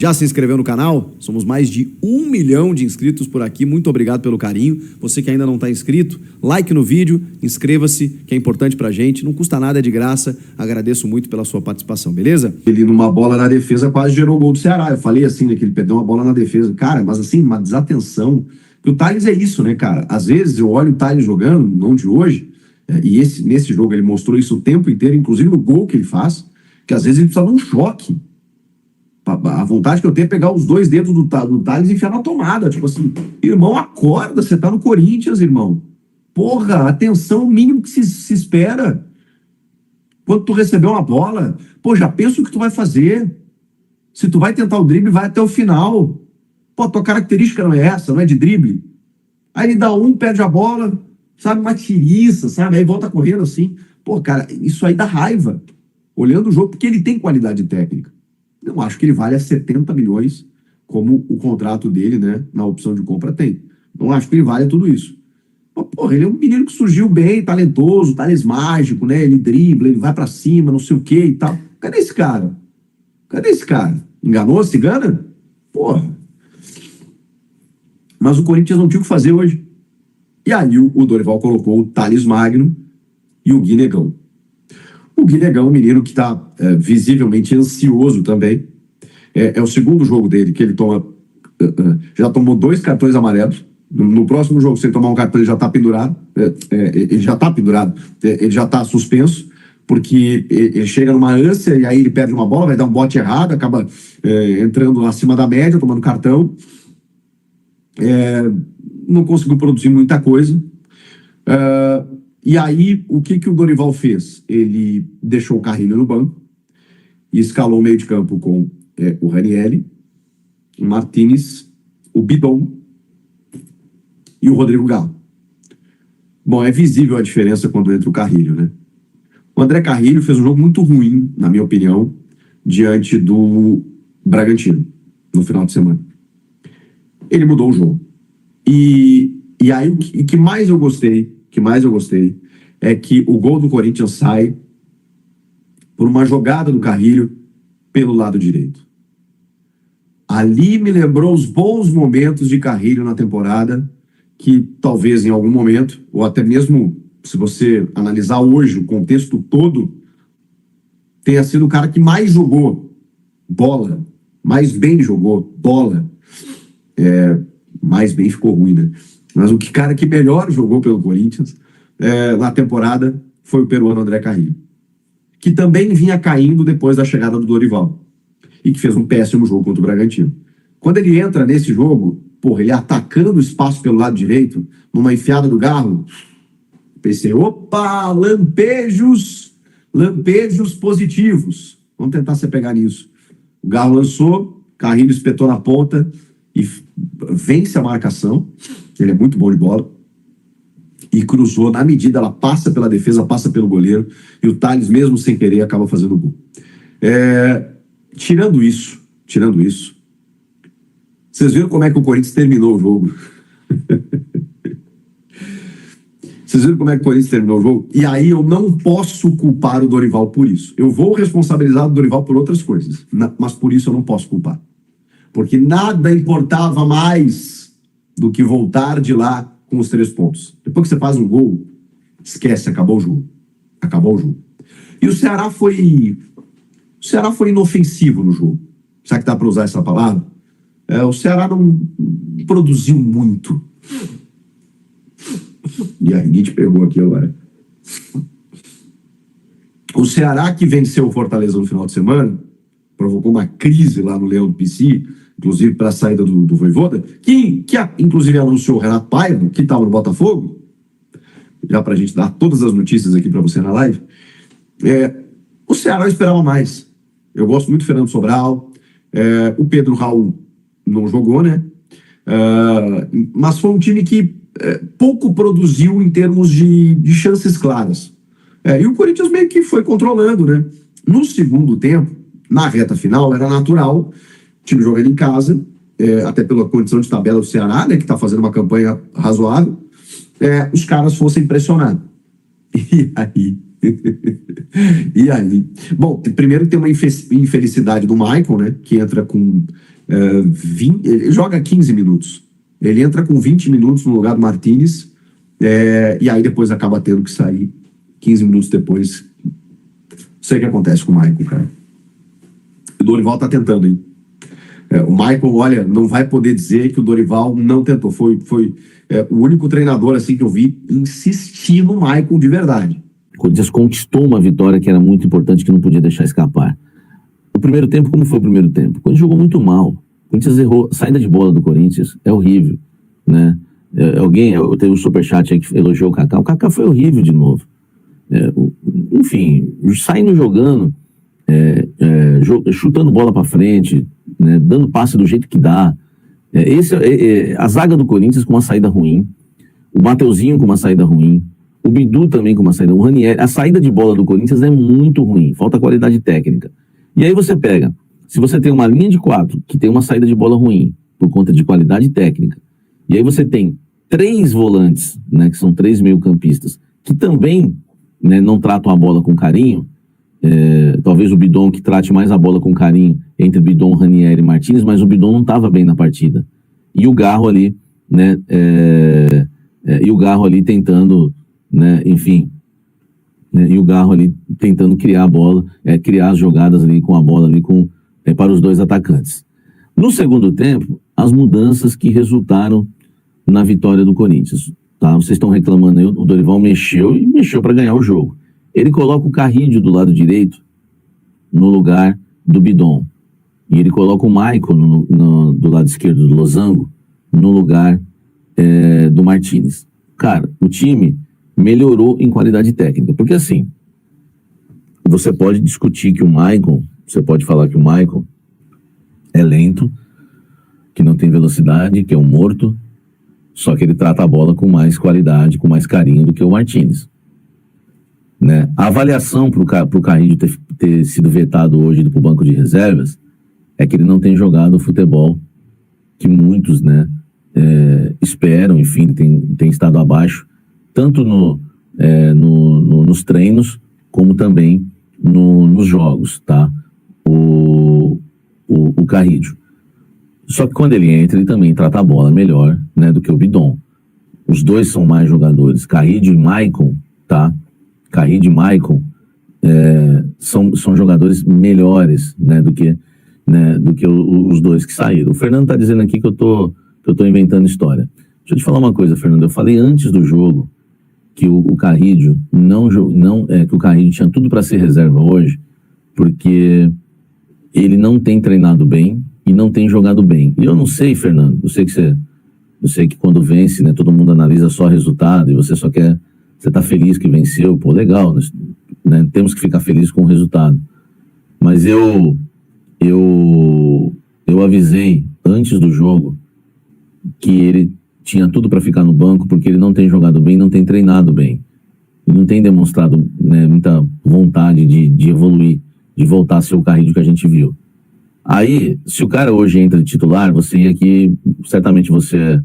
Já se inscreveu no canal? Somos mais de 1 milhão de inscritos por aqui. Muito obrigado pelo carinho. Você que ainda não está inscrito, like no vídeo, inscreva-se, que é importante pra gente. Não custa nada, é de graça. Agradeço muito pela sua participação, beleza? Ele, numa bola na defesa, quase gerou o gol do Ceará. Eu falei assim, né, que ele perdeu uma bola na defesa. Cara, mas assim, uma desatenção. Porque o Tales é isso, né, cara? Às vezes eu olho o Tales jogando, não de hoje, e nesse jogo ele mostrou isso o tempo inteiro, inclusive no gol que ele faz, que às vezes ele precisa de um choque. A vontade que eu tenho é pegar os dois dedos do Tales e enfiar na tomada. Tipo assim, irmão, acorda, você tá no Corinthians, irmão. Porra, atenção, o mínimo que se espera. Quando tu receber uma bola, pô, já pensa o que tu vai fazer. Se tu vai tentar o drible, vai até o final. Pô, tua característica não é essa, não é de drible. Aí ele dá perde a bola, sabe, uma tiriça, sabe, aí volta correndo assim. Pô, cara, isso aí dá raiva. Olhando o jogo, porque ele tem qualidade técnica. Não acho que ele vale a 70 milhões, como o contrato dele, né, na opção de compra tem. Não acho que ele vale tudo isso. Mas, porra, ele é um menino que surgiu bem, talentoso, Tales mágico, né, ele dribla, ele vai pra cima, não sei o que e tal. Cadê esse cara? Cadê esse cara? Enganou, se engana? Porra. Mas o Corinthians não tinha o que fazer hoje. E aí o Dorival colocou o Thales Magno e o Gui Negão. O Gui Negão, um menino que está visivelmente ansioso também. É o segundo jogo dele que ele toma. Já tomou 2 cartões amarelos. No próximo jogo, se ele tomar um cartão, ele já está pendurado. Ele já está pendurado. Ele já está suspenso. Porque ele chega numa ânsia e aí ele perde uma bola, vai dar um bote errado, acaba entrando acima da média, tomando cartão. Não conseguiu produzir muita coisa. E aí, o que o Dorival fez? Ele deixou o Carrilho no banco e escalou o meio de campo com o Ranieri, o Martínez, o Bidon e o Rodrigo Galo. Bom, é visível a diferença quando entra o Carrilho, né? O André Carrilho fez um jogo muito ruim, na minha opinião, diante do Bragantino, no final de semana. Ele mudou o jogo. E aí, o que mais eu gostei, é que o gol do Corinthians sai por uma jogada do Carrilho pelo lado direito. Ali me lembrou os bons momentos de Carrilho na temporada, que talvez em algum momento, ou até mesmo se você analisar hoje o contexto todo, tenha sido o cara que mais jogou bola, mais bem jogou bola. Mais bem ficou ruim, né? Mas o cara que melhor jogou pelo Corinthians na temporada foi o peruano André Carrillo, que também vinha caindo depois da chegada do Dorival e que fez um péssimo jogo contra o Bragantino. Quando ele entra nesse jogo, porra, ele atacando o espaço pelo lado direito, numa enfiada do Garro, pensei, opa, lampejos positivos. Vamos tentar se pegar nisso. O Garro lançou, Carrillo espetou na ponta e vence a marcação. Ele é muito bom de bola. E cruzou na medida, ela passa pela defesa, passa pelo goleiro, e o Thales, mesmo sem querer, acaba fazendo o gol. Tirando isso, vocês viram como é que o Corinthians terminou o jogo? Vocês viram como é que o Corinthians terminou o jogo? E aí eu não posso culpar o Dorival por isso. Eu vou responsabilizar o Dorival por outras coisas, mas por isso eu não posso culpar. Porque nada importava mais do que voltar de lá com os 3 pontos. Depois que você faz um gol, esquece, acabou o jogo. Acabou o jogo. E o Ceará foi inofensivo no jogo. Será que dá para usar essa palavra? O Ceará não produziu muito. E a Gui te pegou aqui agora. O Ceará, que venceu o Fortaleza no final de semana, provocou uma crise lá no Leão do PC, inclusive para a saída do Vojvoda, que inclusive anunciou o Renato Paiva, que estava no Botafogo, já para a gente dar todas as notícias aqui para você na live. O Ceará esperava mais. Eu gosto muito do Fernando Sobral, o Pedro Raul não jogou, né? Mas foi um time que pouco produziu em termos de chances claras. E o Corinthians meio que foi controlando, né? No segundo tempo, na reta final, era natural, o time jogando em casa, até pela condição de tabela do Ceará, né, que está fazendo uma campanha razoável, os caras fossem pressionados. E aí? E aí? Bom, primeiro tem uma infelicidade do Michael, né, que entra com ele joga 15 minutos. Ele entra com 20 minutos no lugar do Martínez, e aí depois acaba tendo que sair 15 minutos depois. Não sei o que acontece com o Michael, cara. O Dorival tá tentando, hein? O Michael, olha, não vai poder dizer que o Dorival não tentou. Foi o único treinador assim que eu vi insistir no Michael de verdade. O Corinthians conquistou uma vitória que era muito importante, que não podia deixar escapar. O primeiro tempo, como foi o primeiro tempo? O Corinthians jogou muito mal. O Corinthians errou. A saída de bola do Corinthians é horrível, né? Teve um superchat aí que elogiou o Kaká. O Kaká foi horrível de novo. Enfim, saindo jogando, chutando bola para frente, né, dando passe do jeito que dá. A zaga do Corinthians com uma saída ruim, o Mateuzinho com uma saída ruim, o Bidu também com uma saída, o Ranieri. A saída de bola do Corinthians é muito ruim, falta qualidade técnica. E aí você pega, se você tem uma linha de 4 que tem uma saída de bola ruim por conta de qualidade técnica, e aí você tem 3 volantes, né, que são 3 meio-campistas, que também, né, não tratam a bola com carinho. Talvez o Bidon que trate mais a bola com carinho entre Bidon, Ranieri e Martínez, mas o Bidon não estava bem na partida. E o Garro ali, né, tentando, né, enfim, né, e o Garro ali tentando criar a bola, criar as jogadas ali com a bola ali para os dois atacantes. No segundo tempo, as mudanças que resultaram na vitória do Corinthians. Tá? Vocês estão reclamando aí, o Dorival mexeu para ganhar o jogo. Ele coloca o Carrídio do lado direito no lugar do Bidon. E ele coloca o Maicon do lado esquerdo do Losango no lugar do Martínez. Cara, o time melhorou em qualidade técnica. Porque assim, você pode discutir que o Maicon, você pode falar que o Maicon é lento, que não tem velocidade, que é um morto, só que ele trata a bola com mais qualidade, com mais carinho do que o Martínez. Né? A avaliação para o Carrillo ter sido vetado hoje para o banco de reservas é que ele não tem jogado o futebol que muitos, né, esperam. Enfim, tem estado abaixo, tanto nos treinos como também nos jogos, tá? O Carrillo. Só que quando ele entra, ele também trata a bola melhor, né, do que o Bidon. Os dois são mais jogadores. Carrillo e Maicon, tá? Carrillo e Maicon são jogadores melhores, né, do que os dois que saíram. O Fernando tá dizendo aqui que eu tô inventando história. Deixa eu te falar uma coisa, Fernando. Eu falei antes do jogo que o Carrillo que o Carrillo tinha tudo para ser reserva hoje, porque ele não tem treinado bem e não tem jogado bem. E eu não sei, Fernando, eu sei que quando vence, né, todo mundo analisa só o resultado e você tá feliz que venceu, pô, legal, né, temos que ficar felizes com o resultado. Mas eu avisei antes do jogo que ele tinha tudo para ficar no banco porque ele não tem jogado bem, não tem treinado bem. E não tem demonstrado, né, muita vontade de evoluir, de voltar a ser o Carrillo que a gente viu. Aí, se o cara hoje entra de titular, você ia aqui, certamente você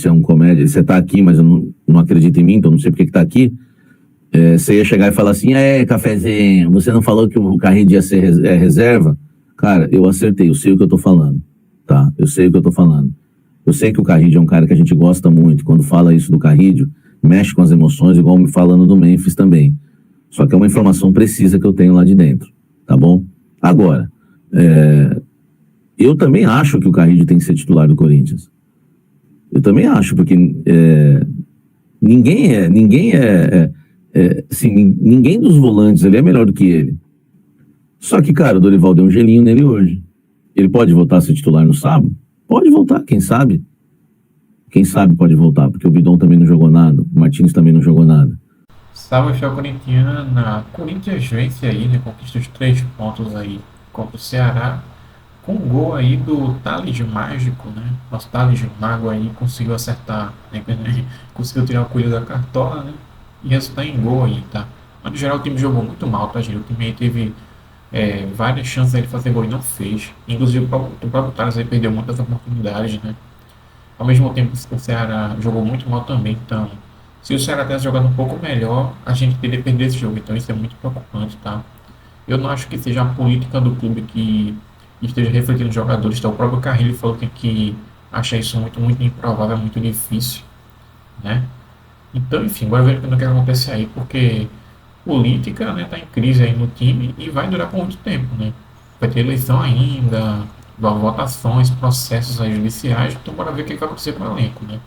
é um comédia, você tá aqui, mas eu não acredito em mim, então não sei porque que tá aqui. Você ia chegar e falar assim, cafezinho, você não falou que o Carrillo ia ser reserva? Cara, eu acertei, eu sei o que eu tô falando, tá? Eu sei o que eu tô falando. Eu sei que o Carrillo é um cara que a gente gosta muito. Quando fala isso do Carrillo, mexe com as emoções, igual me falando do Memphis também. Só que é uma informação precisa que eu tenho lá de dentro, tá bom? Agora, eu também acho que o Carrillo tem que ser titular do Corinthians. Eu também acho, porque ninguém dos volantes ele é melhor do que ele. Só que, cara, o Dorival deu um gelinho nele hoje. Ele pode voltar a ser titular no sábado? Pode voltar, quem sabe? Quem sabe pode voltar, porque o Bidon também não jogou nada, o Martínez também não jogou nada. Salve, Fé Corintiana. Corinthians vence aí, né? Conquista os 3 pontos aí contra o Ceará, com um gol aí do Thales Mágico, né? Nosso Thales Mago aí conseguiu acertar, né? Conseguiu tirar o coelho da cartola, né? E resultar em gol aí, tá? Mas no geral o time jogou muito mal, tá, gente? O time aí teve várias chances aí de fazer gol e não fez. Inclusive o próprio Thales aí perdeu muitas oportunidades, né? Ao mesmo tempo o Ceará jogou muito mal também, então se o Ceará tivesse jogado um pouco melhor, a gente teria perdido esse jogo, então isso é muito preocupante, tá? Eu não acho que seja a política do clube que esteja refletindo nos jogadores. Então, o próprio Carrilho falou que acha isso muito, muito improvável, muito difícil, né? Então, enfim, bora ver o que vai acontecer aí, porque política, né, tá em crise aí no time e vai durar por muito tempo, né? Vai ter eleição ainda, votações, processos aí judiciais, então bora ver o que vai acontecer com o elenco, né?